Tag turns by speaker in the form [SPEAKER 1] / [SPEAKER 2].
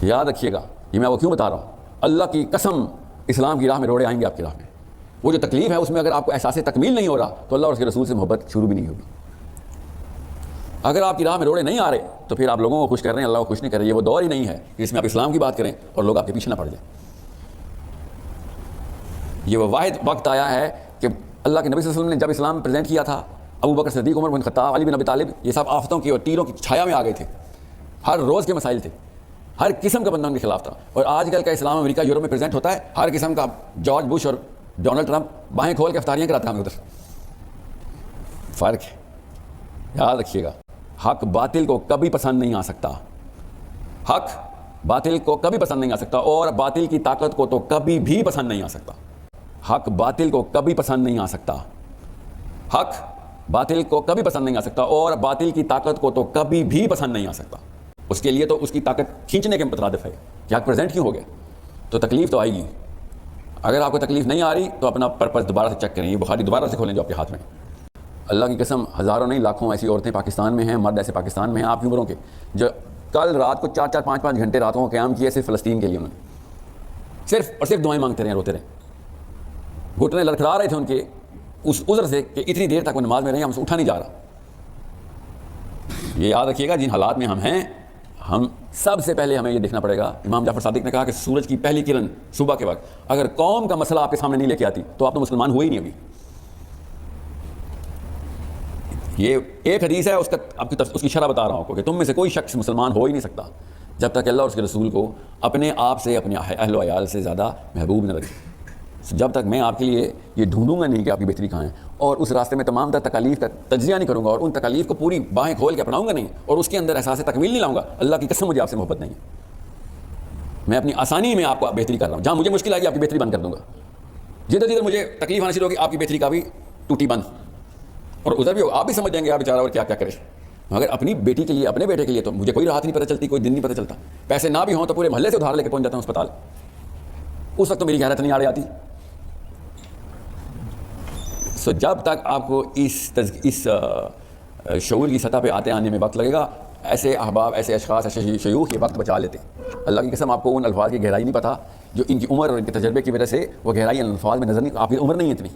[SPEAKER 1] یاد رکھیے گا، یہ میں وہ کیوں بتا رہا ہوں، اللہ کی قسم اسلام کی راہ میں روڑے آئیں گے آپ کی راہ میں. وہ جو تکلیف ہے اس میں اگر آپ کو احساس تکمیل نہیں ہو رہا تو اللہ اور اس کے رسول سے محبت شروع بھی نہیں ہوگی. اگر آپ کی راہ میں روڑے نہیں آ رہے تو پھر آپ لوگوں کو خوش کر رہے ہیں، اللہ کو خوش نہیں کر رہے. یہ وہ دور ہی نہیں ہے جس میں آپ اسلام کی بات کریں اور لوگ آپ کے پیچھے نہ پڑ جائیں. یہ وہ واحد وقت آیا ہے کہ اللہ کے نبی صلی اللہ علیہ وسلم نے جب اسلام پریزنٹ کیا تھا، ابو بکر صدیق، عمر بن خطاب، علی بن ابی طالب، یہ سب آفتوں کی اور تیروں کی چھایا میں آ گئے تھے. ہر روز کے مسائل تھے، ہر قسم کا بندہ ان کے خلاف تھا. اور آج کل کا اسلام امریکہ یورپ میں پریزنٹ ہوتا ہے، ہر قسم کا جارج بش اور ڈونلڈ ٹرمپ بائیں کھول کے افطاریاں کراتے ہیں ادھر. فرق ہے، یاد رکھیے گا. حق باطل کو کبھی پسند نہیں آ سکتا، حق باطل کو کبھی پسند نہیں آ سکتا، اور باطل کی طاقت کو تو کبھی بھی پسند نہیں آ سکتا. حق باطل کو کبھی پسند نہیں آ سکتا، حق باطل کو کبھی پسند نہیں آ سکتا، اور باطل کی طاقت کو تو کبھی بھی پسند نہیں آ سکتا. اس کے لیے تو اس کی طاقت کھینچنے کے مترادف ہے کہ حق پریزنٹ کیوں ہو گیا. تو تکلیف تو آئے گی. اگر آپ کو تکلیف نہیں آ رہی تو اپنا پرپس دوبارہ سے چیک کریں. یہ بخاری دوبارہ سے کھولیں جو آپ کے ہاتھ میں. اللہ کی قسم ہزاروں نہیں لاکھوں ایسی عورتیں پاکستان میں ہیں، مرد ایسے پاکستان میں ہیں آپ کی عمروں کے، جو کل رات کو 4-4 5-5 گھنٹے راتوں کو قیام کیے صرف فلسطین کے لیے. انہوں نے صرف اور صرف دعائیں مانگتے رہے، روتے رہے، گھٹنے لڑکھڑا رہے تھے ان کے اس عذر سے کہ اتنی دیر تک وہ نماز میں رہے، ہم سے اٹھا نہیں جا رہا. یہ یاد رکھیے گا جن حالات میں ہم ہیں، ہم سب سے پہلے ہمیں یہ دیکھنا پڑے گا. امام جعفر صادق نے کہا کہ سورج کی پہلی کرن صبح کے وقت اگر قوم کا مسئلہ آپ کے سامنے نہیں لے کے آتی تو آپ تو مسلمان ہوئے ہی نہیں ابھی. یہ ایک حدیث ہے، اس کا آپ کی اس کی شرح بتا رہا ہوں آپ کو کہ تم میں سے کوئی شخص مسلمان ہو ہی نہیں سکتا جب تک اللہ اور اس کے رسول کو اپنے آپ سے، اپنے اہل و عیال سے زیادہ محبوب نہ رکھے. جب تک میں آپ کے لیے یہ ڈھونڈوں گا نہیں کہ آپ کی بہتری کہاں ہے، اور اس راستے میں تمام تر تکالیف کا تجزیہ نہیں کروں گا، اور ان تکالیف کو پوری باہیں کھول کے اپناؤں گا نہیں، اور اس کے اندر احساس تکمیل نہیں لاؤں گا، اللہ کی قسم مجھے آپ سے محبت نہیں ہے. میں اپنی آسانی میں آپ کو بہتری کر رہا ہوں. جہاں مجھے مشکل آئے گی آپ کی بہتری بند کر دوں گا. جدھر جدھر مجھے تکلیف آنا شروع ہوگی آپ کی بہتری کا بھی ٹوٹی بند، اور ادھر بھی آپ بھی سمجھ جائیں گے آپ بیچارہ اور کیا کیا کرے. مگر اپنی بیٹی کے لیے، اپنے بیٹے کے لیے تو مجھے کوئی راحت نہیں پتہ چلتی، کوئی دن نہیں پتہ چلتا. پیسے نہ بھی ہوں تو پورے محلے سے ادھار لے کے پہنچ جاتا ہوں اسپتال. اس وقت تو میری غیرت نہیں آڑے آتی. سو جب تک آپ کو اس شعور کی سطح پہ آنے میں وقت لگے گا، ایسے احباب، ایسے اشخاص، ایسے شیوخ یہ وقت بچا لیتے. اللہ کی قسم آپ کو ان الفاظ کی گہرائی نہیں پتہ جو ان کی عمر اور ان کے تجربے کی وجہ سے وہ گہرائی ان الفاظ میں نظر نہیں، آپ کی عمر نہیں ہے اتنی.